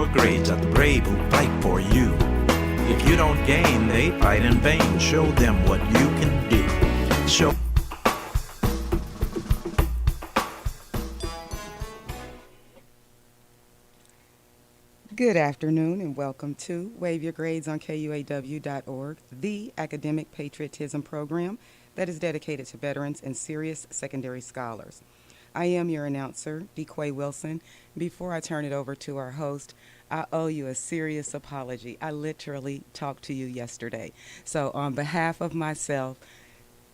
your grades are the brave who fight for you. If you don't gain, they fight in vain. Show them what you can do. Show. Good afternoon and welcome to Wave Your Grades on KUAW.org, the academic patriotism program that is dedicated to veterans and serious secondary scholars. I am your announcer, DeQuay Wilson. Before I turn it over to our host, I owe you a serious apology. I literally talked to you yesterday. So, on behalf of myself,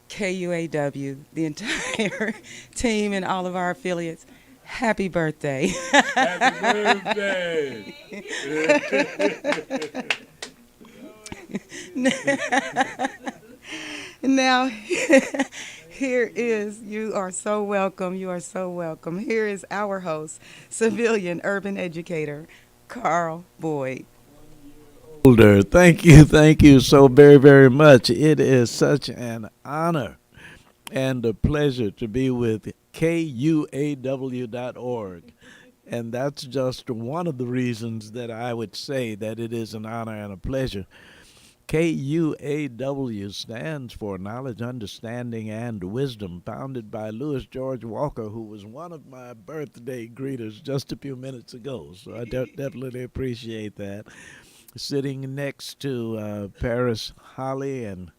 KUAW, the entire team, and all of our affiliates, happy birthday. Happy birthday! Now, here is, you are so welcome. You are so welcome. Here is our host, civilian urban educator, Carl Boyd. Older. Thank you so very, very much. It is such an honor and a pleasure to be with KUAW.org. And that's just one of the reasons that I would say that it is an honor and a pleasure. KUAW stands for Knowledge, Understanding, and Wisdom, founded by Louis George Walker, who was one of my birthday greeters just a few minutes ago. So I definitely appreciate that. Sitting next to Paris Holly and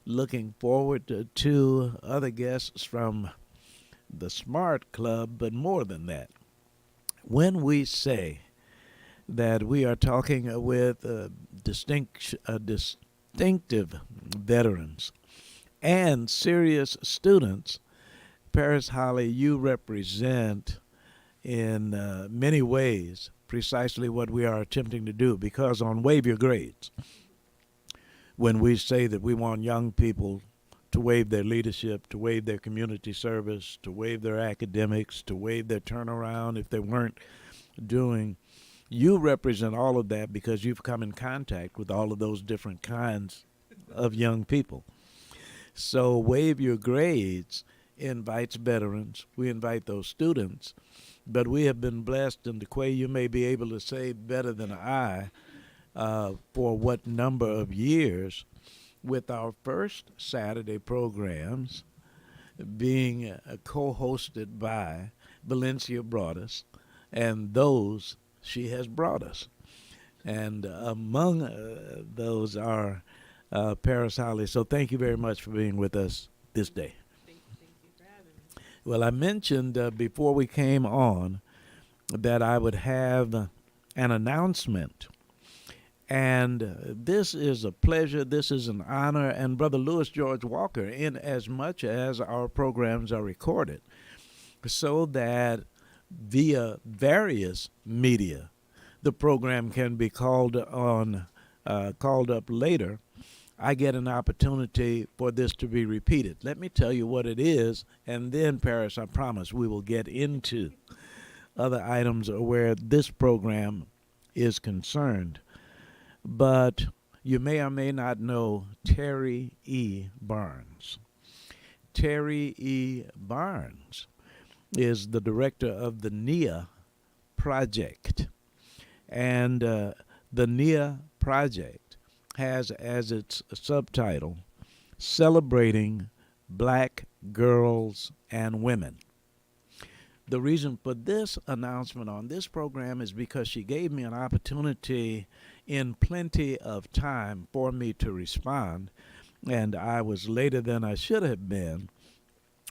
looking forward to two other guests from the Smart Club, but more than that. When we say that we are talking with distinctive veterans and serious students, Paris Holly, you represent in many ways precisely what we are attempting to do, because on Wave Your Grades, when we say that we want young people to waive their leadership, to waive their community service, to waive their academics, to waive their turnaround if they weren't doing, you represent all of that because you've come in contact with all of those different kinds of young people. So Waive Your Grades invites veterans. We invite those students. But we have been blessed, and DeQuay, you may be able to say better than I, for what number of years, with our first Saturday programs being co-hosted by Valencia Broadus, and those she has brought us. And among those are Paris Holly. So thank you very much for being with us this day. Thank you for having me. Well, I mentioned before we came on that I would have an announcement. And this is a pleasure, this is an honor, and Brother Louis George Walker, in as much as our programs are recorded, so that via various media, the program can be called up later. I get an opportunity for this to be repeated. Let me tell you what it is, and then, Paris, I promise we will get into other items where this program is concerned. But you may or may not know Terry E. Barnes. Terry E. Barnes is the director of the NIA Project. And the NIA Project has as its subtitle, Celebrating Black Girls and Women. The reason for this announcement on this program is because she gave me an opportunity in plenty of time for me to respond, and I was later than I should have been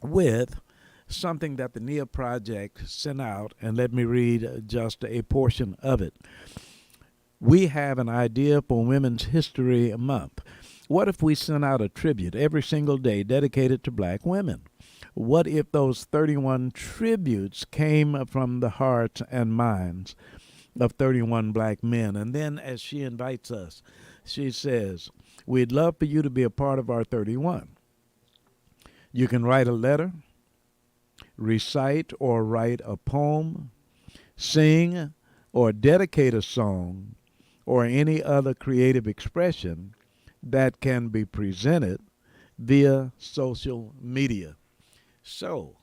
with something that the NIA Project sent out, and let me read just a portion of it. We have an idea for Women's History Month. What if we sent out a tribute every single day dedicated to black women? What if those 31 tributes came from the hearts and minds of 31 black men? And then as she invites us, she says, we'd love for you to be a part of our 31. You can write a letter, recite or write a poem, sing or dedicate a song, or any other creative expression that can be presented via social media. So,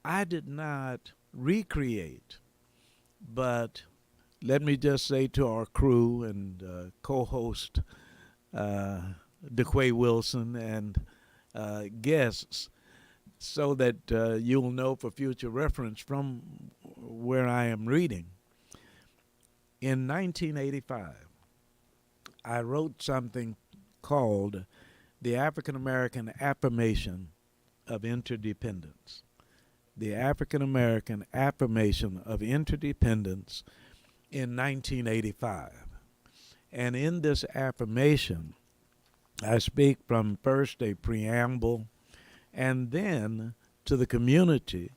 I did not recreate, but let me just say to our crew and co-host DeQuay Wilson and guests, so that you'll know for future reference from where I am reading. In 1985, I wrote something called the African American Affirmation of Interdependence. The African American Affirmation of Interdependence in 1985. And in this affirmation, I speak from first a preamble and then to the community,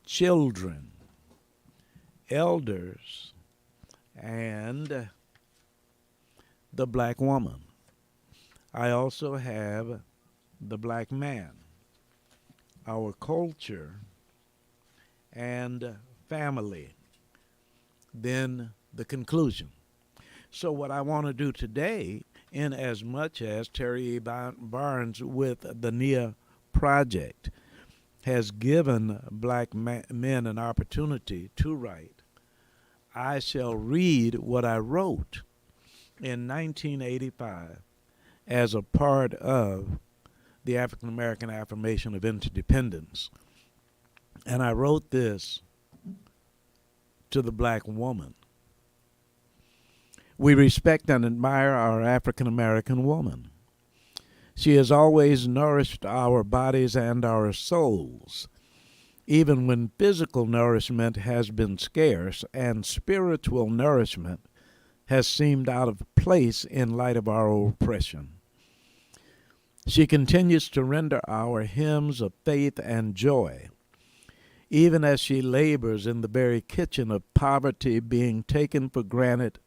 children, elders, and the black woman. I also have the black man, our culture, and family. Then the conclusion. So what I want to do today, in as much as Terry A. Barnes with the NIA Project has given black men an opportunity to write, I shall read what I wrote in 1985 as a part of the African American Affirmation of Interdependence. And I wrote this to the black woman. We respect and admire our African American woman. She has always nourished our bodies and our souls, even when physical nourishment has been scarce and spiritual nourishment has seemed out of place in light of our oppression. She continues to render our hymns of faith and joy, even as she labors in the very kitchen of poverty, being taken for granted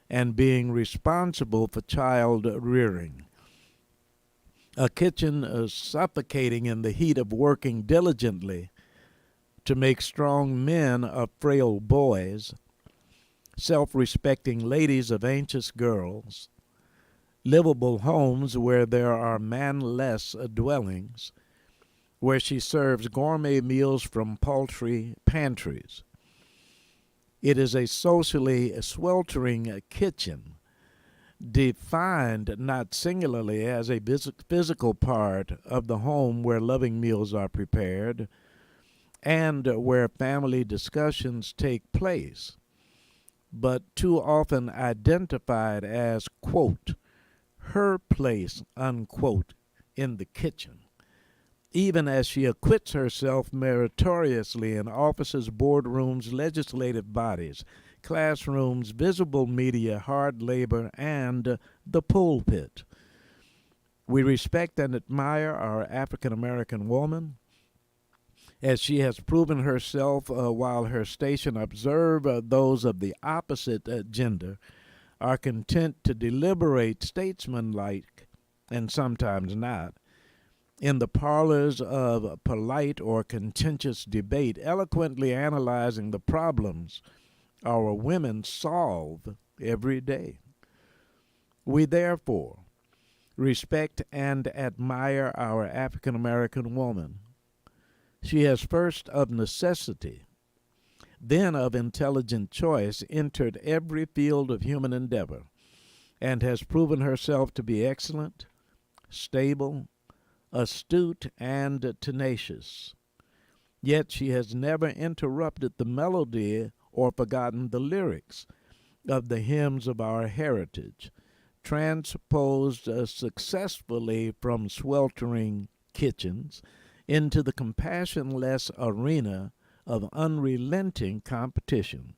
and being responsible for child rearing. A kitchen suffocating in the heat of working diligently to make strong men of frail boys, self-respecting ladies of anxious girls, livable homes where there are manless dwellings, where she serves gourmet meals from paltry pantries. It is a socially sweltering kitchen, defined not singularly as a physical part of the home where loving meals are prepared and where family discussions take place, but too often identified as, quote, her place, unquote, in the kitchen, even as she acquits herself meritoriously in offices, boardrooms, legislative bodies, classrooms, visible media, hard labor, and the pulpit. We respect and admire our African American woman, as she has proven herself while her station observe those of the opposite gender are content to deliberate statesmanlike, and sometimes not, in the parlors of polite or contentious debate, eloquently analyzing the problems our women solve every day. We therefore respect and admire our African American woman. She has first of necessity, then of intelligent choice, entered every field of human endeavor and has proven herself to be excellent, stable, astute, and tenacious. Yet she has never interrupted the melody or forgotten the lyrics of the hymns of our heritage, transposed successfully from sweltering kitchens into the compassionless arena of unrelenting competition.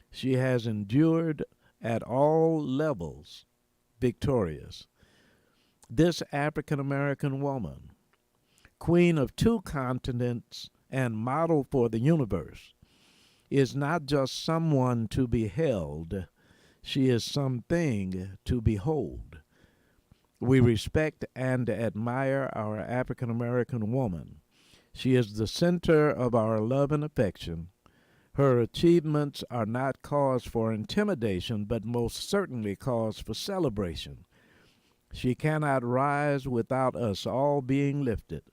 She has endured at all levels, victorious. This African American woman, queen of two continents and model for the universe, is not just someone to be held, she is something to behold. We respect and admire our African American woman. She is the center of our love and affection. Her achievements are not cause for intimidation, but most certainly cause for celebration. She cannot rise without us all being lifted.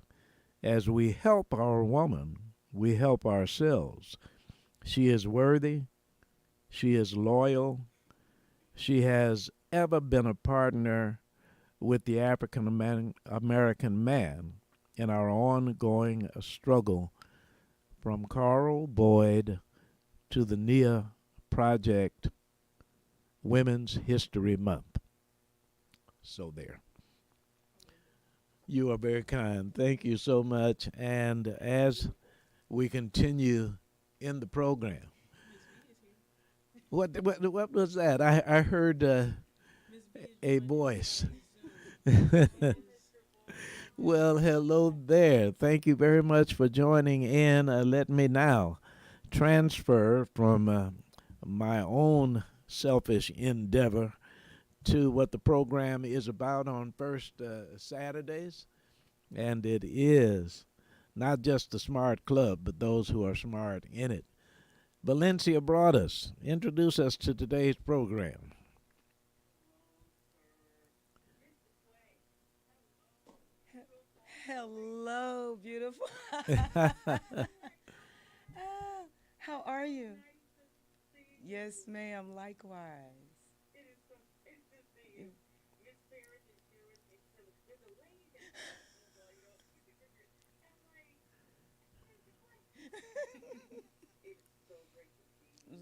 As we help our woman, we help ourselves. She is worthy, She is loyal. She has ever been a partner with the African American man in our ongoing struggle from Carl Boyd to the NIA Project Women's History Month. So, there. You are very kind. Thank you so much. And as we continue in the program, what was that? I heard a voice. Well, hello there. Thank you very much for joining in. Let me now transfer from my own selfish endeavor to what the program is about on first Saturdays. And it is not just the Smart Club, but those who are smart in it. Valencia brought us. Introduce us to today's program. Hello, beautiful. Ah, how are you? Yes, ma'am. Likewise.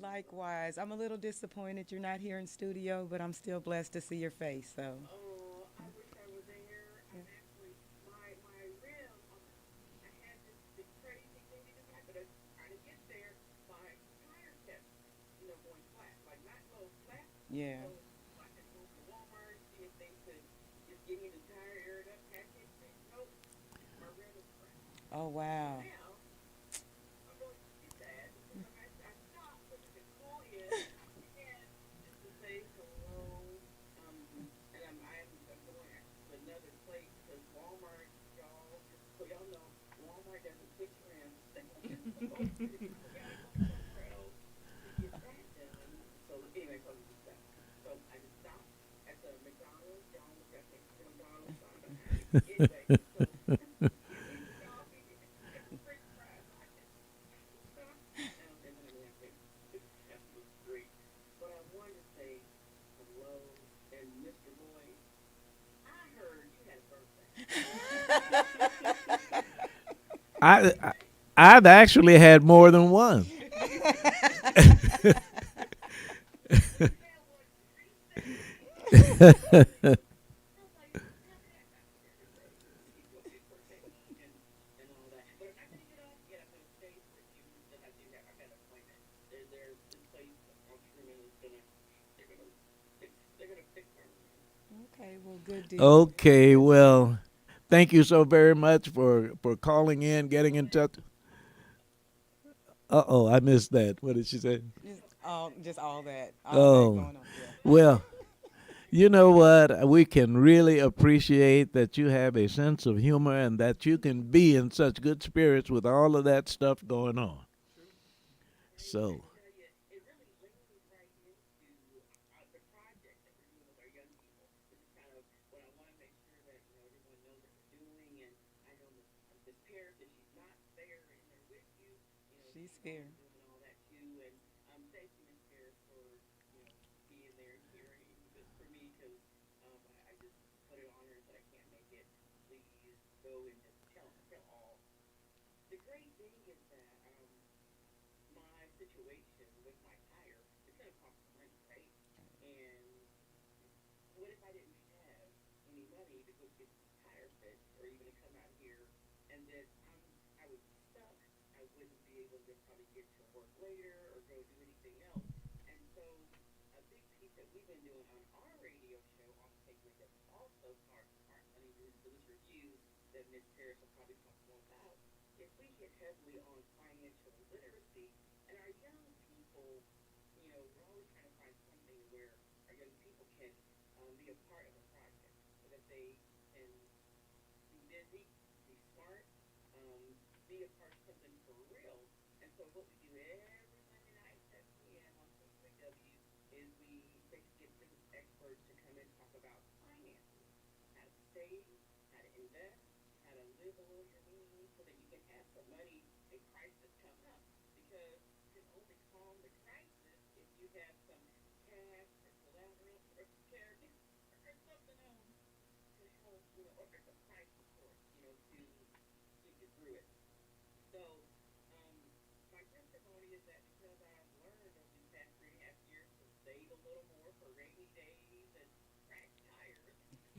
Likewise. I'm a little disappointed you're not here in studio, but I'm still blessed to see your face. So, yeah. Oh, wow. I, I I've actually had more than one. Okay, well, good deal. Okay, well, thank you so very much for calling in, getting in touch. Uh-oh, I missed that. What did she say? All that Oh, going on. Yeah. well, you know what? We can really appreciate that you have a sense of humor and that you can be in such good spirits with all of that stuff going on. So, She's here.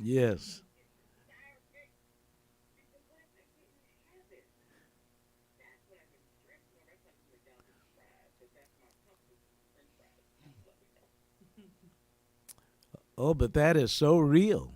Yes. Oh, but that is so real.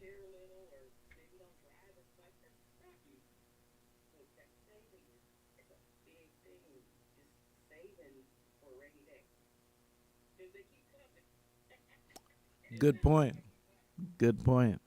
Very much so. Good point. Good point.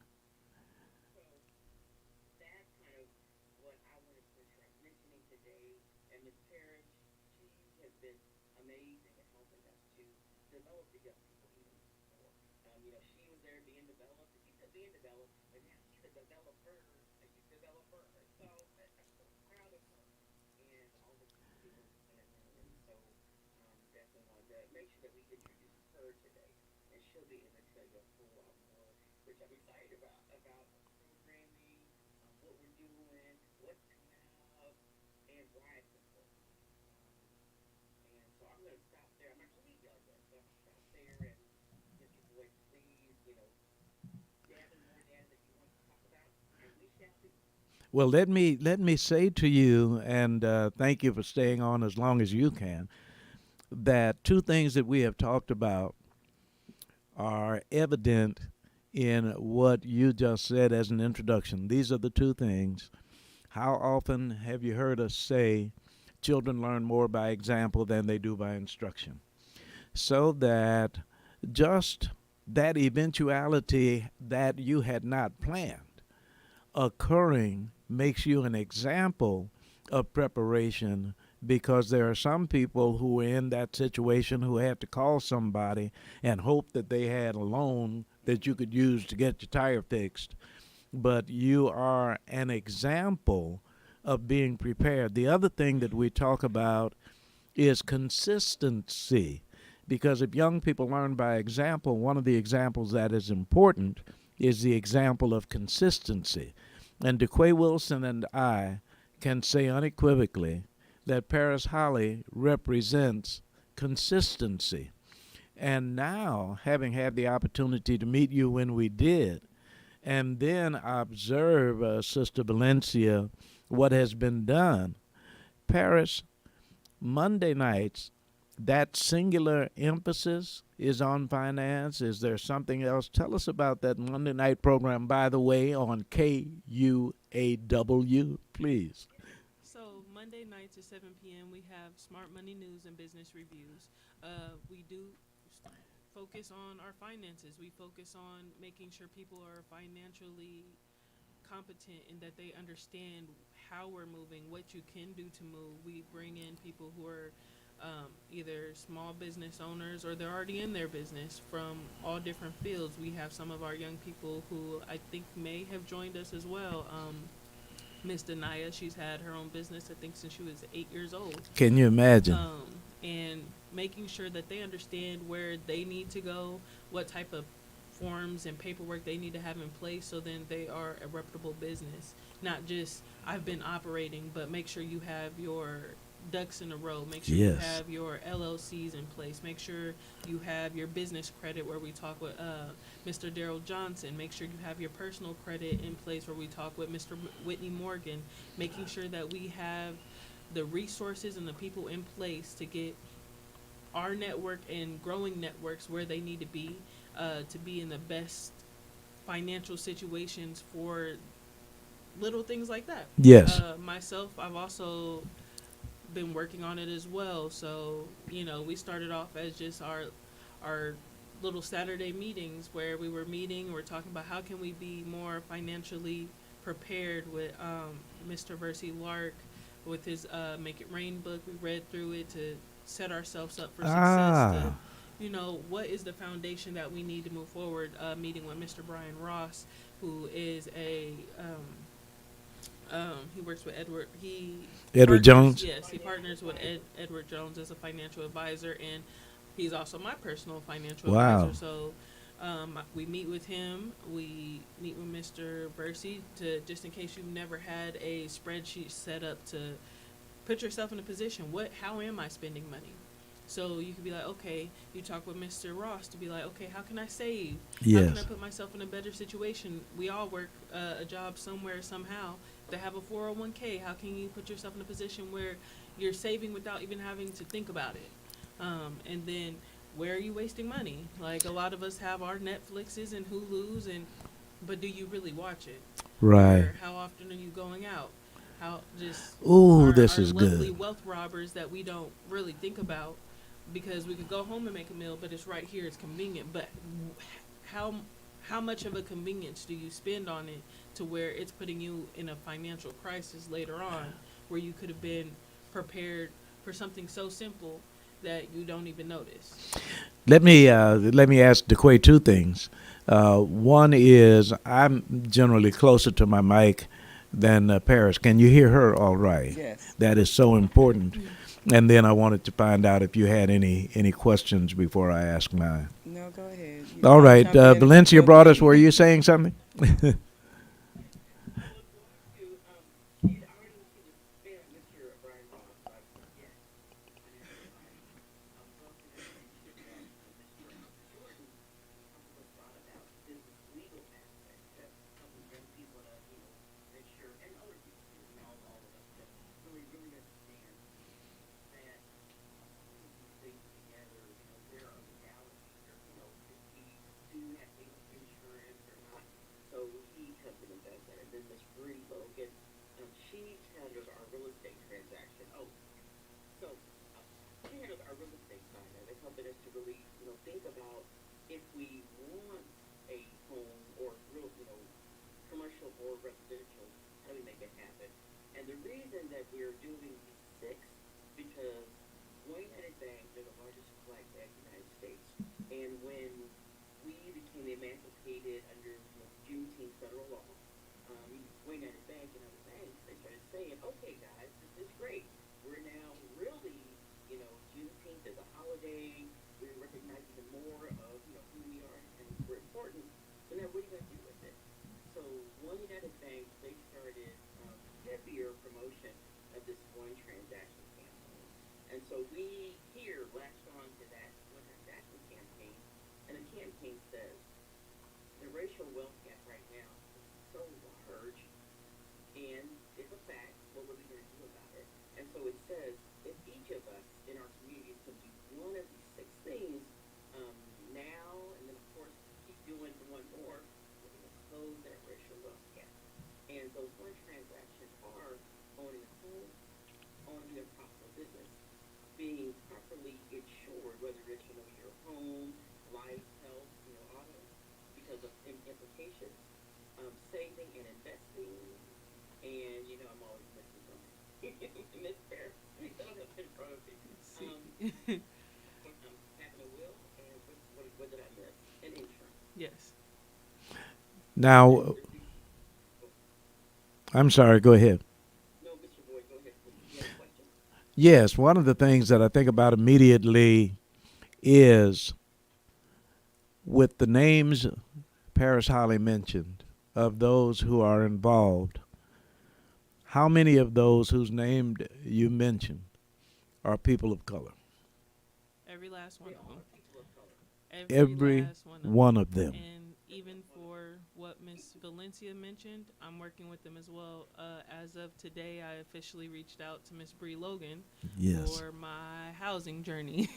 Well, let me say to you, and thank you for staying on as long as you can. That two things that we have talked about are evident in what you just said as an introduction. These are the two things. How often have you heard us say children learn more by example than they do by instruction? So that just that eventuality that you had not planned occurring makes you an example of preparation, because there are some people who are in that situation who had to call somebody and hope that they had a loan that you could use to get your tire fixed. But you are an example of being prepared. The other thing that we talk about is consistency. Because if young people learn by example, one of the examples that is important is the example of consistency. And DeQuay Wilson and I can say unequivocally that Paris Holly represents consistency. And now, having had the opportunity to meet you when we did, and then observe, Sister Valencia, what has been done, Paris, Monday nights, that singular emphasis is on finance. Is there something else? Tell us about that Monday night program, by the way, on KUAW, please. So Monday nights at 7 p.m. we have Smart Money News and Business Reviews. We do focus on our finances. We focus on making sure people are financially competent and that they understand how we're moving, what you can do to move. We bring in people who are either small business owners or they're already in their business from all different fields. We have some of our young people who I think may have joined us as well. Miss Denaya, she's had her own business, I think, since she was 8 years old. Can you imagine? And making sure that they understand where they need to go, what type of forms and paperwork they need to have in place so then they are a reputable business. Not just I've been operating, but make sure you have your ducks in a row. Make sure you Yes. have your LLCs in place. Make sure you have your business credit where we talk with Mr. Daryl Johnson. Make sure you have your personal credit in place where we talk with Mr. Whitney Morgan. Making sure that we have the resources and the people in place to get our network and growing networks where they need to be in the best financial situations for little things like that. Yes. Myself, I've also been working on it as well. So we started off as just our little Saturday meetings where we were meeting. We're talking about how can we be more financially prepared with Mr. Versey Lark with his Make It Rain book. We read through it to set ourselves up for success. To Ah, what is the foundation that we need to move forward? Meeting with Mr. Brian Ross, who is he works with Edward. He Edward partners. Jones. Yes, he partners with Edward Jones as a financial advisor, and he's also my personal financial Wow. advisor. So we meet with him. We meet with Mr. Versey to just in case you've never had a spreadsheet set up to put yourself in a position. How am I spending money? So you could be like, okay, you talk with Mr. Ross to be like, okay, how can I save? How can I Yes. put myself in a better situation? We all work a job somewhere, somehow. To have a 401k, how can you put yourself in a position where you're saving without even having to think about it? And then where are you wasting money? Like a lot of us have our Netflixes and Hulus, but do you really watch it? Right. Or how often are you going out? How just Ooh, this our is lovely good. wealth robbers that we don't really think about because we could go home and make a meal, but it's right here, it's convenient. But how how much of a convenience do you spend on it to where it's putting you in a financial crisis later on, where you could have been prepared for something so simple that you don't even notice? Let me ask DeQuay two things. One is I'm generally closer to my mic than Paris. Can you hear her all right? Yes. That is so important. And then I wanted to find out if you had any questions before I ask mine. No, go ahead. All I'll right, jump in if you Valencia feel brought the us. Were need. you saying something? See. Yes. Now, I'm sorry. Go ahead. Yes, one of the things that I think about immediately is with the names Paris Holly mentioned of those who are involved. How many of those whose name you mentioned are people of color? Every last one of them. Every Every last one of one them. of them. And even for what Miss Valencia mentioned, I'm working with them as well. As of today, I officially reached out to Miss Bree Logan Yes. for my housing journey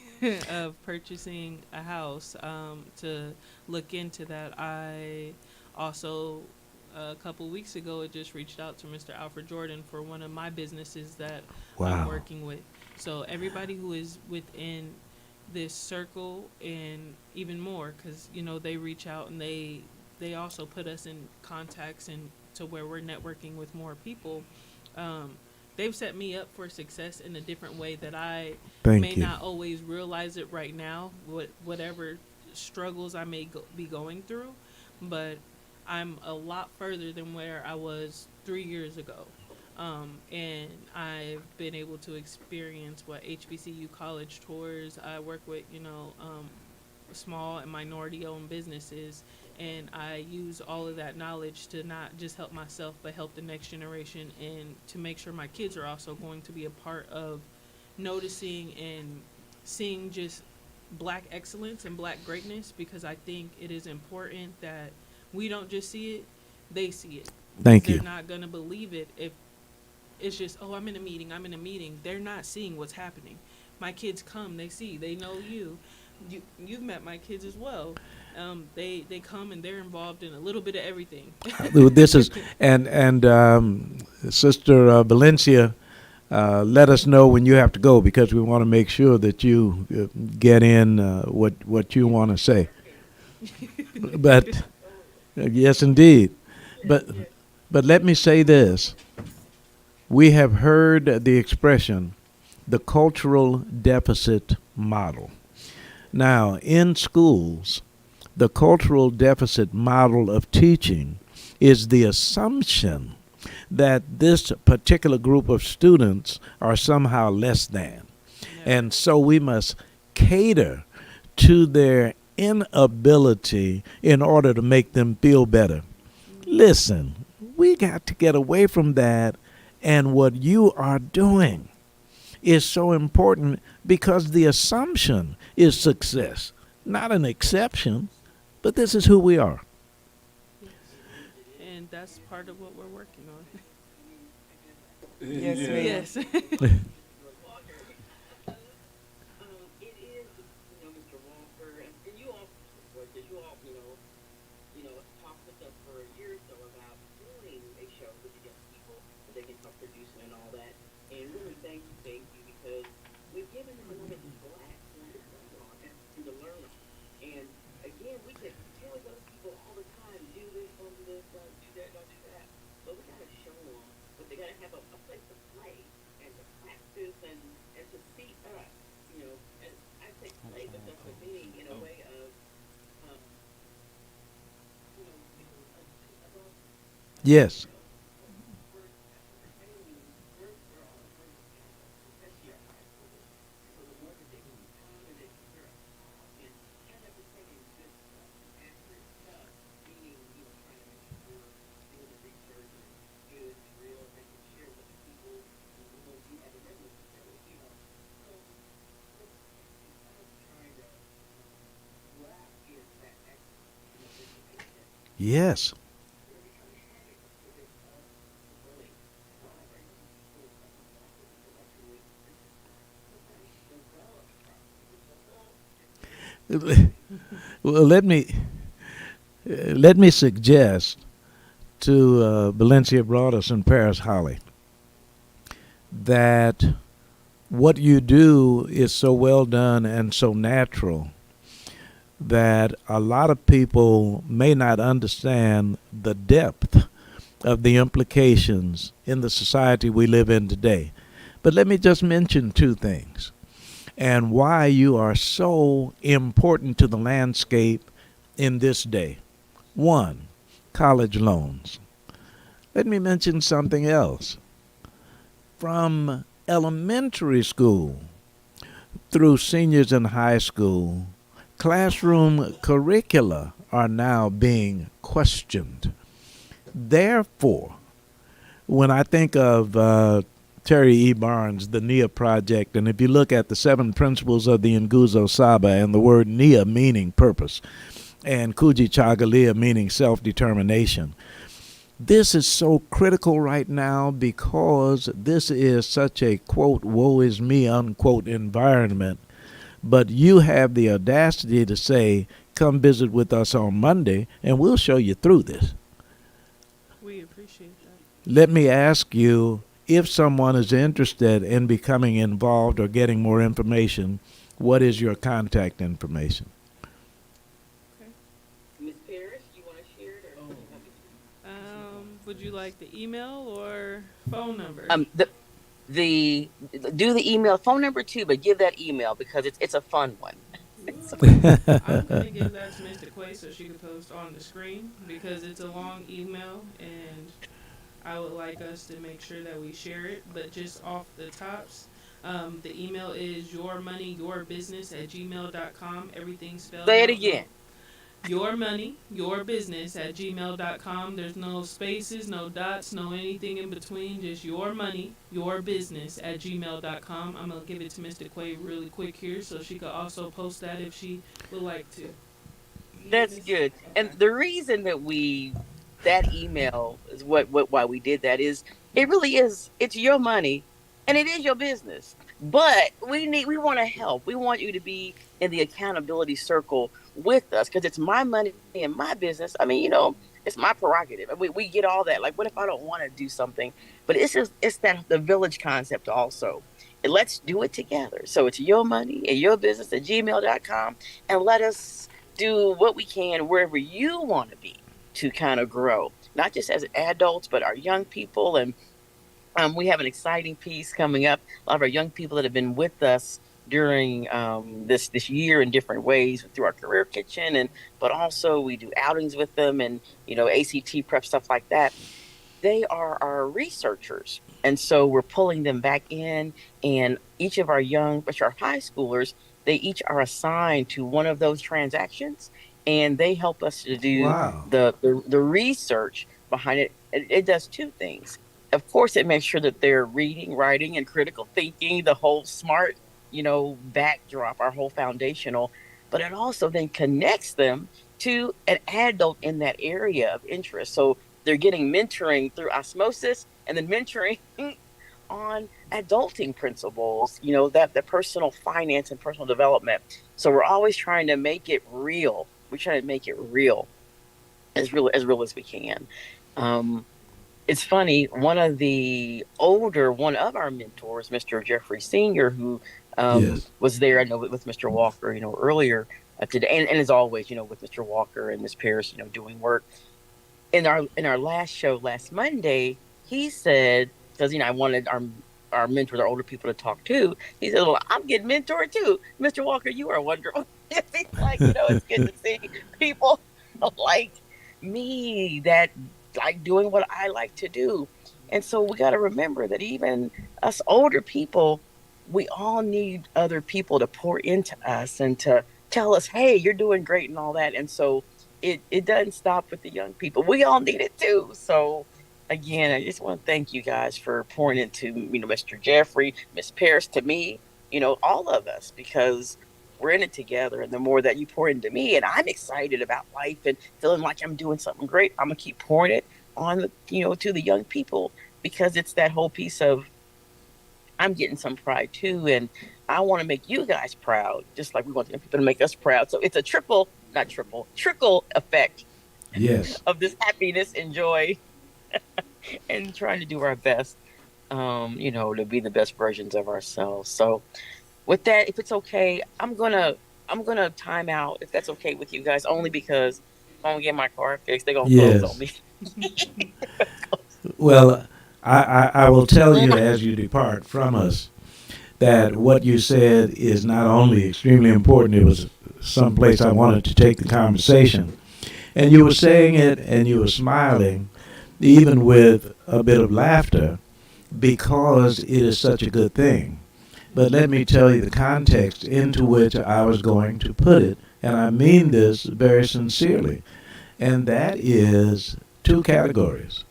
of purchasing a house to look into that. I also, a couple weeks ago, I just reached out to Mr. Alfred Jordan for one of my businesses that I'm Wow. working with. So everybody who is within this circle and even more because they reach out and they also put us in contacts and to where we're networking with more people. um, they've set me up for success in a different way that I may Thank you. not always realize it right now, whatever struggles I may be going through, but I'm a lot further than where I was 3 years ago. And I've been able to experience what HBCU college tours. I work with, small and minority owned businesses, and I use all of that knowledge to not just help myself, but help the next generation and to make sure my kids are also going to be a part of noticing and seeing just black excellence and black greatness, because I think it is important that we don't just see it, they see it. Because Thank they're you. not going to believe it if it's just, oh, I'm in a meeting. They're not seeing what's happening. My kids come, they see, they know you. You've met my kids as well. They come and they're involved in a little bit of everything. This is and Sister Valencia, let us know when you have to go because we want to make sure that you get in what you want to say. But yes, indeed. But but let me say this: we have heard the expression, the cultural deficit model. Now, in schools, the cultural deficit model of teaching is the assumption that this particular group of students are somehow less than. Never. And so we must cater to their inability in order to make them feel better. Listen, we got to get away from that. And what you are doing is so important because the assumption is success, not an exception, but this is who we are. Yes. And that's part of what we're working on. Yes, ma'am. Yes. It is, Mr. Walker, and you all, because you all, talked with us for a year or so about doing a show with the young people, so they can help producing and all that. And really, thank you, because we've given them a little bit of black and to learn on. And again, we can tell those people all the time, do this, don't do this, don't do that, don't do that. But we gotta show them, but they gotta have a place to play and to practice and to see us, and I say play, but that's what meaning in a way of, Yes. Yes. Well, let me suggest to Valencia Broadus and Paris Holly that what you do is so well done and so natural that a lot of people may not understand the depth of the implications in the society we live in today. But let me just mention two things and why you are so important to the landscape in this day. One, college loans. Let me mention something else. From elementary school through seniors in high school, classroom curricula are now being questioned. Therefore, when I think of Terry E. Barnes, the NIA Project, and if you look at the 7 principles of the Nguzo Saba and the word NIA meaning purpose, and Kuji Chagalia meaning self-determination, this is so critical right now because this is such a, quote, woe is me, unquote, environment. But you have the audacity to say, come visit with us on Monday, and we'll show you through this. We appreciate that. Let me ask you, if someone is interested in becoming involved or getting more information, What is your contact information? Okay. Miss Parrish, you want to share it, or do you want me to? Would you like the email or phone number? Um, the do the email phone number too, but give that email because it's a fun one. It's a fun. I'm gonna give that to Mr. Quay so she can post on the screen because it's a long email and I would like us to make sure that we share it. But just off the tops, the email is yourmoneyyourbusiness@gmail.com. Everything spelled Say it out. again. No, yourmoneyyourbusiness@gmail.com. There's no spaces, no dots, no anything in between. Just yourmoneyyourbusiness@gmail.com. I'm gonna give it to Mr. Quay really quick here so she could also post that if she would like to. That's good. And Okay. the reason that we that email is what why we did that is it really is it's your money and it is your business. But we want to help. We want you to be in the accountability circle with us because it's my money and my business. I mean, it's my prerogative. We get all that. Like, what if I don't want to do something? But it's that the village concept also. And let's do it together. So it's your money and your business at gmail.com, and let us do what we can wherever you want to be to kind of grow, not just as adults, but our young people. And we have an exciting piece coming up. A lot of our young people that have been with us during this year in different ways through our career kitchen, and but also we do outings with them, and ACT prep, stuff like that. They are our researchers. And so we're pulling them back in, and each of our young, which are high schoolers, they each are assigned to one of those transactions, and they help us to do Wow. the research behind it. It does two things. Of course, it makes sure that they're reading, writing, and critical thinking, the whole smart, backdrop, our whole foundational, but it also then connects them to an adult in that area of interest. So they're getting mentoring through osmosis, and then mentoring on adulting principles, that the personal finance and personal development. So we're always trying to make it real. We try to make it real, as real as we can. Um, it's funny. One of our mentors, Mr. Jeffrey Senior, who Yes. was there, I know, with Mr. Walker, earlier today, and as always, with Mr. Walker and Miss Pierce, doing work in our last show last Monday. He said, because I wanted our mentors, our older people, to talk too. He said, "Well, I'm getting mentored too, Mr. Walker. You are wonderful." He's like, it's good to see people like me that like doing what I like to do. And so we got to remember that even us older people, we all need other people to pour into us and to tell us, "Hey, you're doing great," and all that. And so it doesn't stop with the young people. We all need it too. So again, I just want to thank you guys for pouring into Mr. Jeffrey, Miss Pierce, to me, all of us, because we're in it together. And the more that you pour into me, and I'm excited about life and feeling like I'm doing something great, I'm gonna keep pouring it on to the young people, because it's that whole piece of I'm getting some pride too, and I want to make you guys proud, just like we want the people to make us proud. So it's a not triple, trickle effect Yes. of this happiness and joy, and trying to do our best, to be the best versions of ourselves. So with that, if it's okay, I'm gonna time out, if that's okay with you guys, only because if I don't get my car fixed, they're gonna close on Yes. me. Well, I will tell you as you depart from us that what you said is not only extremely important, it was someplace I wanted to take the conversation. And you were saying it and you were smiling, even with a bit of laughter, because it is such a good thing. But let me tell you the context into which I was going to put it, and I mean this very sincerely, and that is two categories: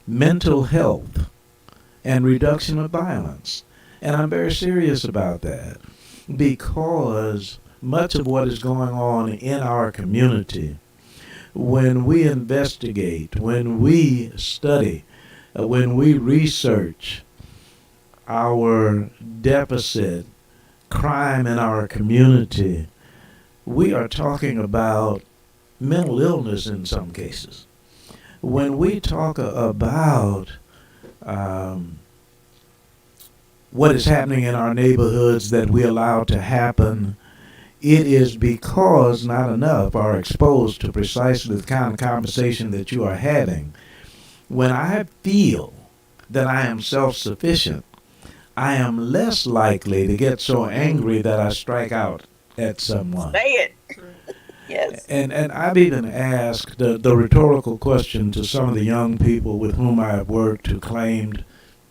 mental health and reduction of violence. And I'm very serious about that because much of what is going on in our community, when we investigate, when we study, when we research our deficit, crime in our community, we are talking about mental illness in some cases. When we talk about um, what is happening in our neighborhoods that we allow to happen, it is because not enough are exposed to precisely the kind of conversation that you are having. When I feel that I am self-sufficient, I am less likely to get so angry that I strike out at someone. Say it. Correct. Yes. And I've even asked the rhetorical question to some of the young people with whom I have worked who claimed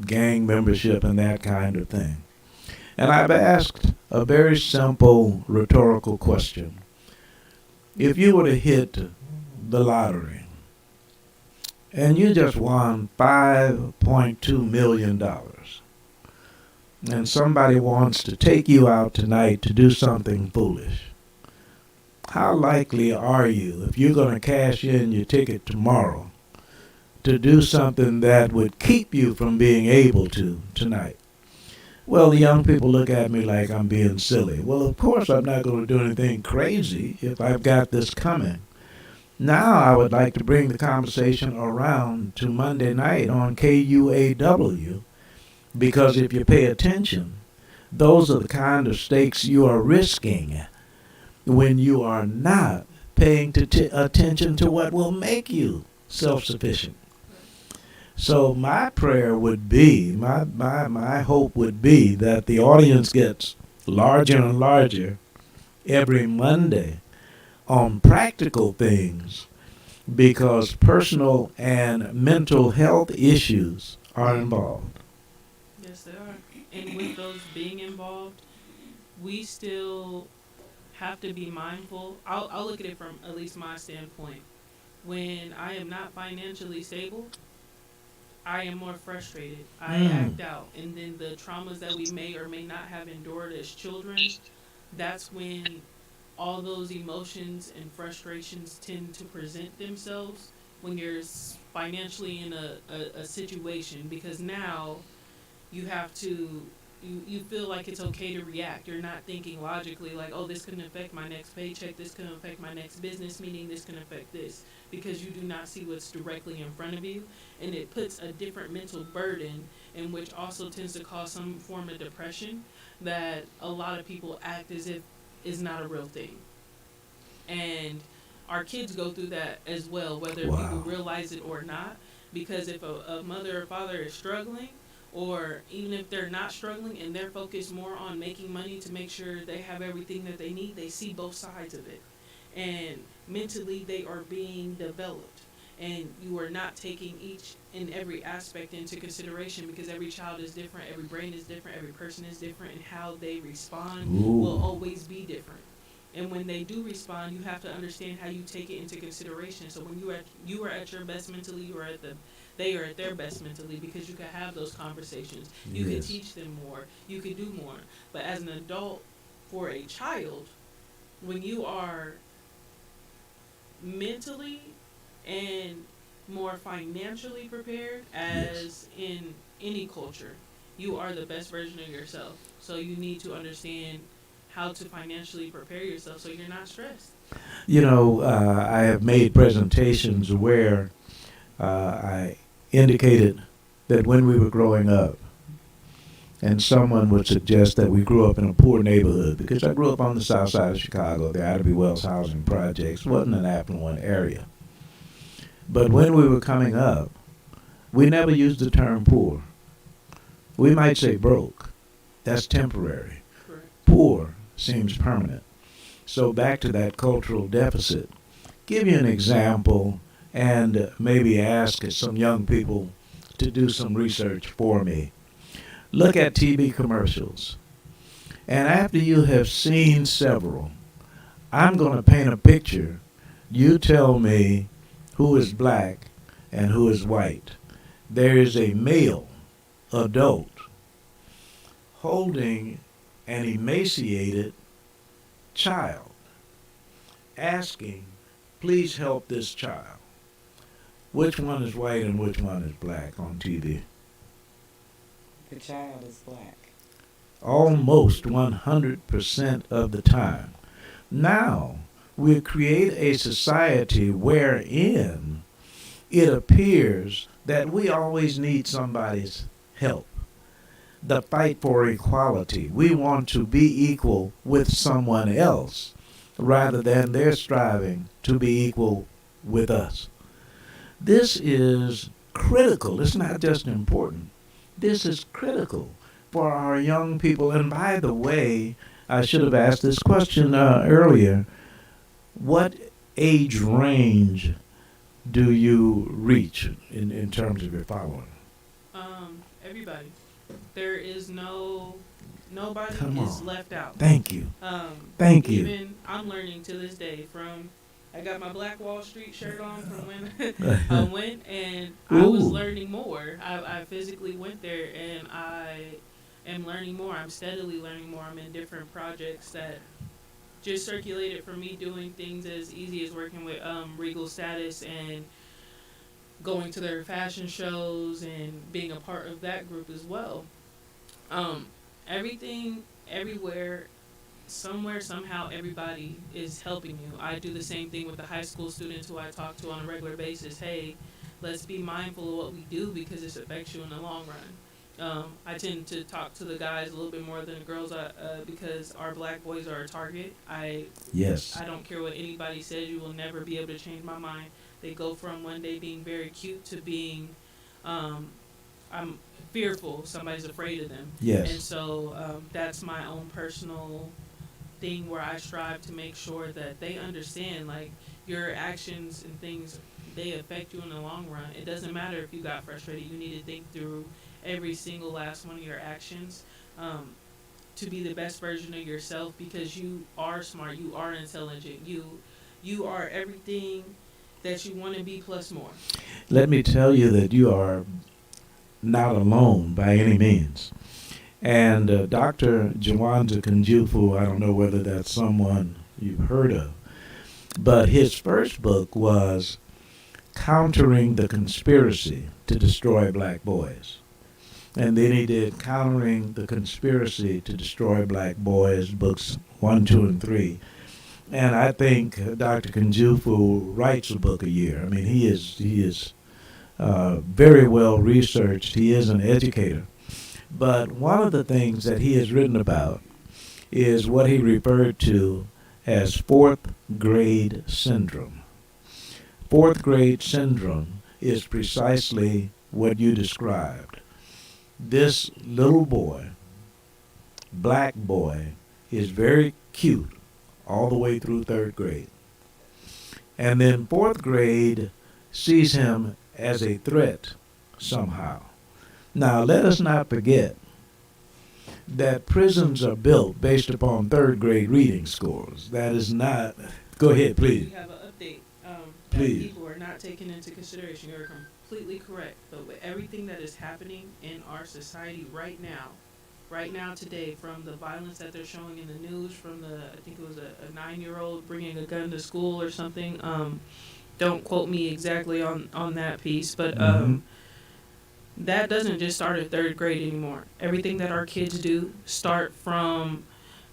gang membership and that kind of thing. And I've asked a very simple rhetorical question. If you were to hit the lottery and you just won $5.2 million and somebody wants to take you out tonight to do something foolish, how likely are you, if you're going to cash in your ticket tomorrow, to do something that would keep you from being able to tonight? Well, the young people look at me like I'm being silly. Well, of course I'm not going to do anything crazy if I've got this coming. Now I would like to bring the conversation around to Monday night on KUAW, because if you pay attention, those are the kind of stakes you are risking when you are not paying attention to what will make you self-sufficient. So my prayer would be, my hope would be that the audience gets larger and larger every Monday on practical things, because personal and mental health issues are involved. Yes, they are. And with those being involved, we still have to be mindful. I'll look at it from at least my standpoint. When I am not financially stable, I am more frustrated. I act out. And then the traumas that we may or may not have endured as children, that's when all those emotions and frustrations tend to present themselves when you're financially in a situation, because now you have to you feel like it's okay to react. You're not thinking logically like, oh, this can affect my next paycheck, this can affect my next business meeting, this can affect this, because you do not see what's directly in front of you. And it puts a different mental burden, in which also tends to cause some form of depression that a lot of people act as if is not a real thing. And our kids go through that as well, whether Wow. people realize it or not. Because if a mother or father is struggling, or even if they're not struggling and they're focused more on making money to make sure they have everything that they need, they see both sides of it. And mentally, they are being developed. And you are not taking each and every aspect into consideration, because every child is different, every brain is different, every person is different, and how they respond will always be different. And when they do respond, you have to understand how you take it into consideration. So when you are at your best mentally, they are at their best mentally, because you can have those conversations. You can Yes. teach them more. You can do more. But as an adult, for a child, when you are mentally and more financially prepared, as in any culture, you are the best version of yourself. So you need to understand how to financially prepare yourself so you're not stressed. You know, I have made presentations where I indicated that when we were growing up, and someone would suggest that we grew up in a poor neighborhood, because I grew up on the south side of Chicago, the Ida B. Wells housing projects, wasn't an affluent area. But when we were coming up, we never used the term poor. We might say broke. That's temporary. Correct. Poor seems permanent. So back to that cultural deficit. Give you an example, and maybe ask some young people to do some research for me. Look at TV commercials. And after you have seen several, I'm going to paint a picture. You tell me who is black and who is white. There is a male adult holding an emaciated child, asking, please help this child. Which one is white and which one is black on TV? The child is black. Almost 100% of the time. Now, we create a society wherein it appears that we always need somebody's help. the fight for equality. We want to be equal with someone else rather than they're striving to be equal with us. This is critical. It's not just important. This is critical for our young people. And by the way, I should have asked this question earlier. What age range do you reach in terms of your following? Everybody. There is nobody Come is on. left out. Thank you. Thank you. Even I'm learning to this day I got my Black Wall Street shirt on from when I went, and I was Ooh. learning more. I physically went there, and I am learning more. I'm steadily learning more. I'm in different projects that just circulated for me, doing things as easy as working with Regal Status and going to their fashion shows and being a part of that group as well. Everything, everywhere, somewhere, somehow, everybody is helping you. I do the same thing with the high school students who I talk to on a regular basis. Hey, let's be mindful of what we do because this affects you in the long run. I tend to talk to the guys a little bit more than the girls because our black boys are a target. Yes. I don't care what anybody says. You will never be able to change my mind. They go from one day being very cute to being, I'm fearful. Somebody's afraid of them. Yes. And so that's my own personal thing where I strive to make sure that they understand, like, your actions and things, they affect you in the long run. It doesn't matter if you got frustrated. You need to think through every single last one of your actions to be the best version of yourself because you are smart. You are intelligent. You are everything that you want to be plus more. Let me tell you that you are not alone by any means. And Dr. Jawanza Kunjufu, I don't know whether that's someone you've heard of, but his first book was Countering the Conspiracy to Destroy Black Boys. And then he did Countering the Conspiracy to Destroy Black Boys, books 1, 2, and 3. And I think Dr. Kunjufu writes a book a year. I mean, he is very well researched. He is an educator. But one of the things that he has written about is what he referred to as fourth grade syndrome. Fourth grade syndrome is precisely what you described. This little boy, black boy, is very cute all the way through third grade. And then fourth grade sees him as a threat somehow. Now, let us not forget that prisons are built based upon third grade reading scores. That is not... Go ahead, please. We have an update that Please. people are not taking into consideration. You're completely correct. But with everything that is happening in our society right now today, from the violence that they're showing in the news, from I think it was a 9-year-old bringing a gun to school or something. Don't quote me exactly on that piece, but that doesn't just start at third grade anymore. Everything that our kids do start from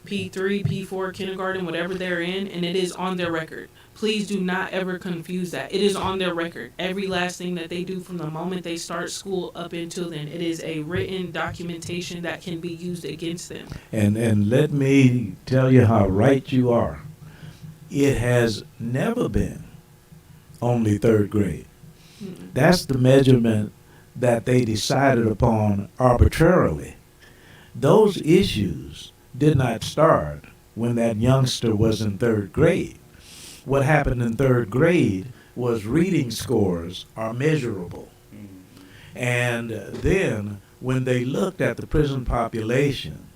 P3, P4, kindergarten, whatever they're in, and it is on their record. Please do not ever confuse that. It is on their record. Every last thing that they do from the moment they start school up until then, it is a written documentation that can be used against them. And let me tell you how right you are. It has never been only third grade. That's the measurement that they decided upon arbitrarily. Those issues did not start when that youngster was in third grade. What happened in third grade was reading scores are measurable. And then when they looked at the prison population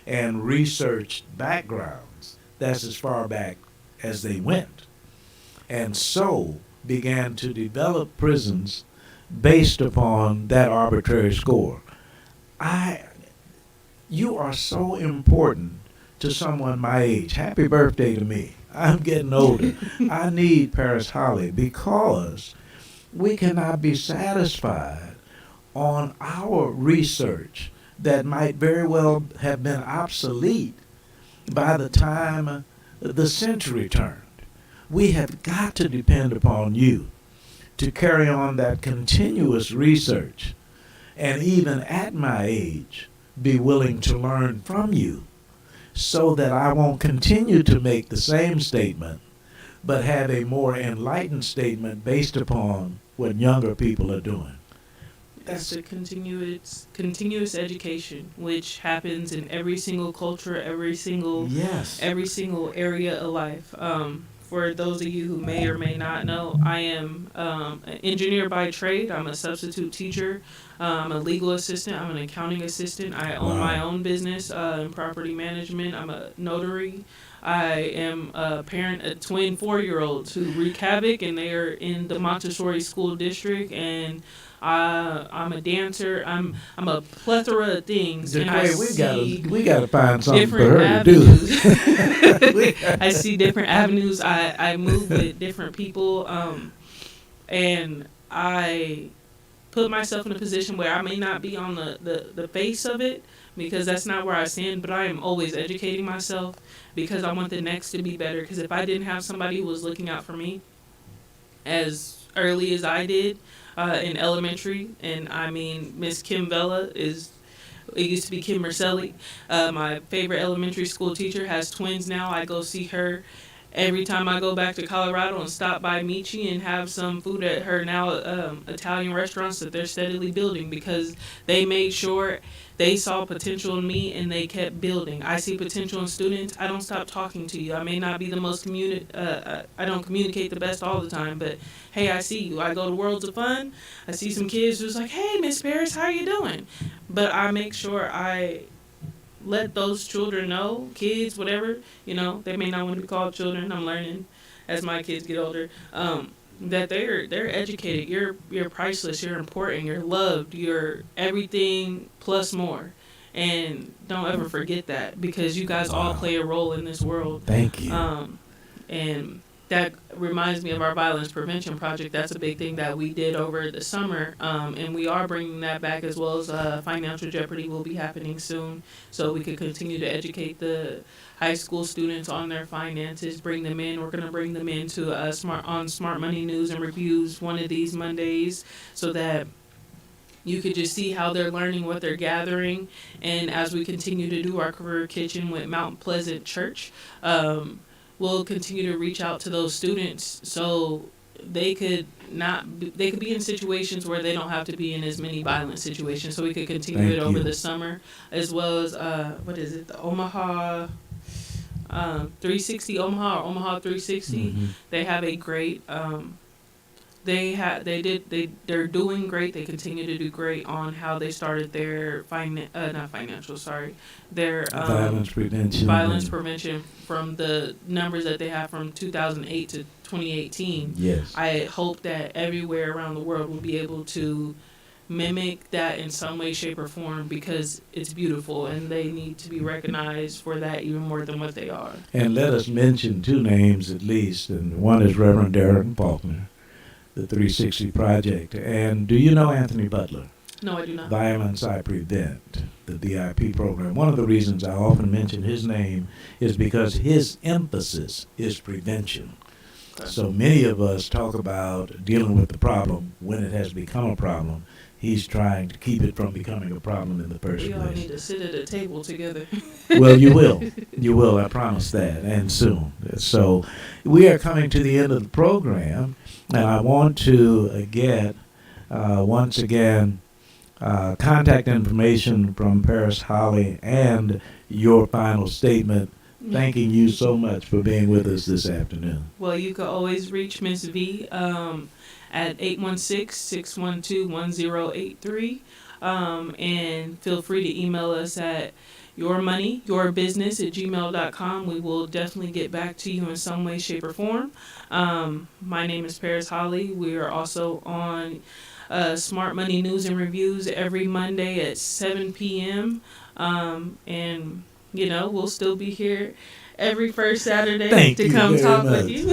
and researched backgrounds, that's as far back as they went. And so began to develop prisons based upon that arbitrary score. You are so important to someone my age. Happy birthday to me. I'm getting older. I need Paris Holly because we cannot be satisfied on our research that might very well have been obsolete by the time the century turned. We have got to depend upon you to carry on that continuous research. And even at my age, be willing to learn from you so that I won't continue to make the same statement, but have a more enlightened statement based upon what younger people are doing? It's a continuous education, which happens in every single culture, Yes. every single area of life. For those of you who may or may not know, I am an engineer by trade. I'm a substitute teacher. I'm a legal assistant. I'm an accounting assistant. I own my own business in property management. I'm a notary. I am a parent of twin 4-year-olds who wreak havoc, and they are in the Montessori school district. And I'm a dancer. I'm a plethora of things, and I see we gotta find something for different her to do. avenues. I see different avenues. I move with different people, and I put myself in a position where I may not be on the face of it, because that's not where I stand, but I am always educating myself because I want the next to be better. Because if I didn't have somebody who was looking out for me as early as I did in elementary, and I mean, Miss Kim Vella it used to be Kim Mercelli, my favorite elementary school teacher, has twins now. I go see her every time I go back to Colorado and stop by Michi and have some food at her now Italian restaurants that they're steadily building, because they made sure they saw potential in me and they kept building. I see potential in students. I don't stop talking to you. I may not be the most I don't communicate the best all the time, but hey, I see you. I go to Worlds of Fun. I see some kids who's like, hey, Miss Paris, how are you doing? But I make sure I let those children know, kids, whatever, they may not want to be called children. I'm learning as my kids get older, that they're educated. You're priceless. You're important. You're loved. You're everything plus more. And don't ever forget that, because you guys all play a role in this world. Thank you. And that reminds me of our violence prevention project. That's a big thing that we did over the summer, and we are bringing that back, as well as financial jeopardy will be happening soon, so we can continue to educate the high school students on their finances, bring them in. We're going to bring them into Smart Money News and Reviews one of these Mondays, so that you could just see how they're learning, what they're gathering. And as we continue to do our career kitchen with Mount Pleasant Church, we'll continue to reach out to those students so they could be in situations where they don't have to be in as many violent situations. So we could continue it over the summer, as well as the Omaha 360 Omaha, or Omaha 360. Mhm. They have a great they're doing great. They continue to do great on how they started their their Violence prevention. violence prevention, from the numbers that they have from 2008 to 2018. Yes. I hope that everywhere around the world will be able to mimic that in some way, shape, or form, because it's beautiful and they need to be recognized for that even more than what they are. And let us mention two names at least, and one is Reverend Darren Faulkner, the 360 Project. And do you know Anthony Butler? No, I do not. Violence I Prevent, the VIP program. One of the reasons I often mention his name is because his emphasis is prevention. So many of us talk about dealing with the problem when it has become a problem. He's trying to keep it from becoming a problem in the first We all place. need to sit at a table together. Well, you will. You will, I promise that, and soon. So we are coming to the end of the program, and I want to get, once again, contact information from Paris Holly and your final statement. Thanking you so much for being with us this afternoon. Well, you can always reach Miss V at 816-612-1083. And feel free to email us at yourmoneyyourbusiness@gmail.com. We will definitely get back to you in some way, shape, or form. My name is Paris Holly. We are also on Smart Money News and Reviews every Monday at 7 p.m. And we'll still be here every first Saturday to come talk with you.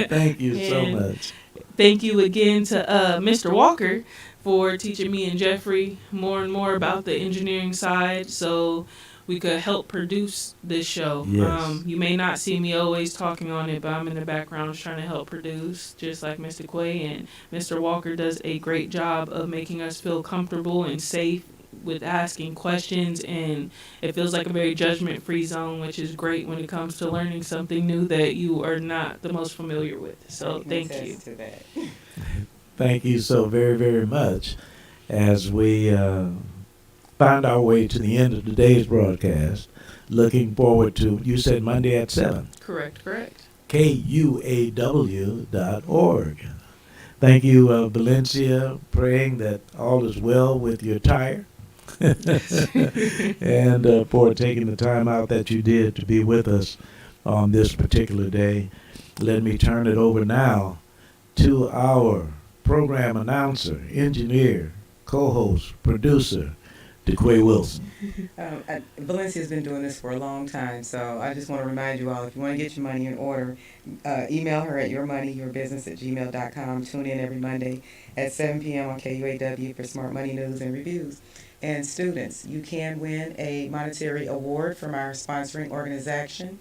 Thank you so And much. thank you again to Mr. Walker for teaching me and Jeffrey more and more about the engineering side, so we could help produce this show. Yes. You may not see me always talking on it, but I'm in the background trying to help produce, just like Mr. KUAW. And Mr. Walker does a great job of making us feel comfortable and safe with asking questions, and it feels like a very judgment-free zone, which is great when it comes to learning something new that you are not the most familiar with. So I can thank you. attest to that. Thank you so very, very much. As we find our way to the end of today's broadcast, looking forward to, you said Monday at 7, Correct. KUAW.org. Thank you, Valencia, praying that all is well with your tire. And for taking the time out that you did to be with us on this particular day. Let me turn it over now to our program announcer, engineer, co-host, producer, DeQuay Wilson. Valencia's been doing this for a long time, so I just want to remind you all, if you want to get your money in order, email her at yourmoneyyourbusiness@gmail.com. Tune in every Monday at 7 p.m. on KUAW for Smart Money News and Reviews. And students, you can win a monetary award from our sponsoring organization.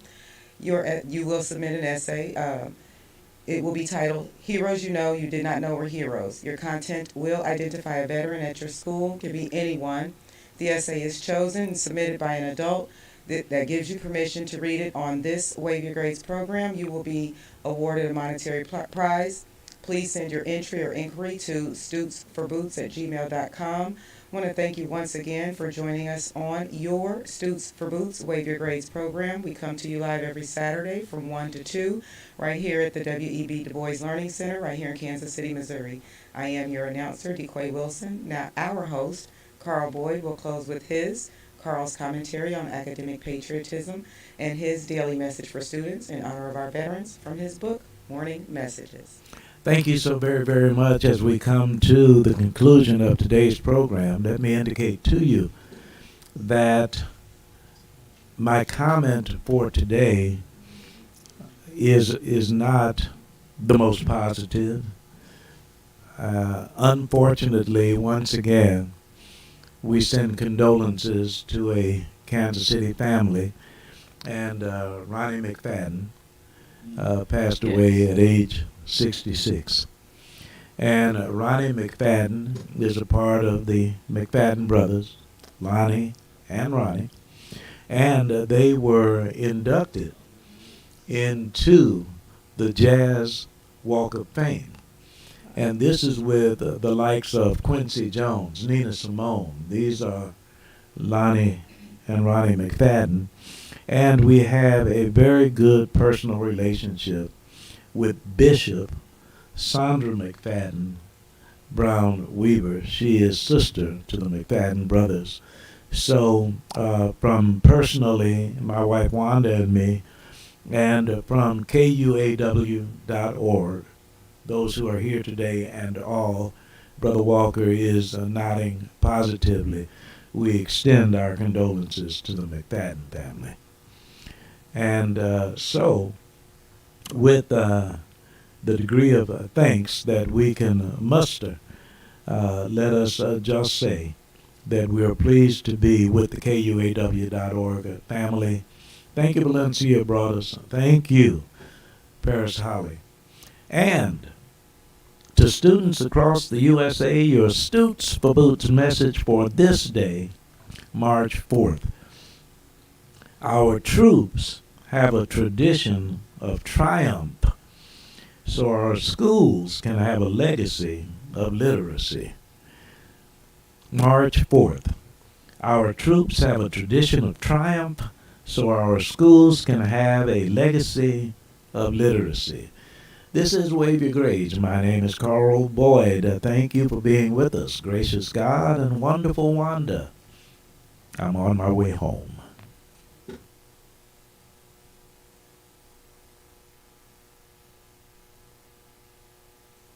You will submit an essay. It will be titled, Heroes You Know You Did Not Know Were Heroes. Your content will identify a veteran at your school. It can be anyone. The essay is chosen and submitted by an adult that gives you permission to read it on this Waive Your Grades program. You will be awarded a monetary prize. Please send your entry or inquiry to stootsforboots@gmail.com. I want to thank you once again for joining us on your Stoots for Boots Waive Your Grades program. We come to you live every Saturday from 1 to 2 right here at the W.E.B. Du Bois Learning Center right here in Kansas City, Missouri. I am your announcer, DeQuay Wilson. Now our host, Carl Boyd, will close with Carl's commentary on academic patriotism and his daily message for students in honor of our veterans from his book, Morning Messages. Thank you so very, very much. As we come to the conclusion of today's program, let me indicate to you that my comment for today is not the most positive. Unfortunately, once again, we send condolences to a Kansas City family, and Ronnie McFadden passed away at age 66. And Ronnie McFadden is a part of the McFadden brothers, Lonnie and Ronnie, and they were inducted into the Jazz Walk of Fame. And this is with the likes of Quincy Jones, Nina Simone. These are Lonnie and Ronnie McFadden. And we have a very good personal relationship with Bishop Sandra McFadden Brown Weaver. She is sister to the McFadden brothers. So from personally, my wife Wanda and me, and from KUAW.org, those who are here today and all, Brother Walker is nodding positively. We extend our condolences to the McFadden family. And so, with the degree of thanks that we can muster, let us just say that we are pleased to be with the KUAW.org family. Thank you, Valencia Brothers. Thank you, Paris Holly. And to students across the USA, your Stoots for Boots message for this day, March 4th. Our troops have a tradition of triumph, so our schools can have a legacy of literacy. March 4th. Our troops have a tradition of triumph, so our schools can have a legacy of literacy. This is Waive Your Grades. My name is Carl Boyd. Thank you for being with us. Gracious God and wonderful Wanda. I'm on my way home.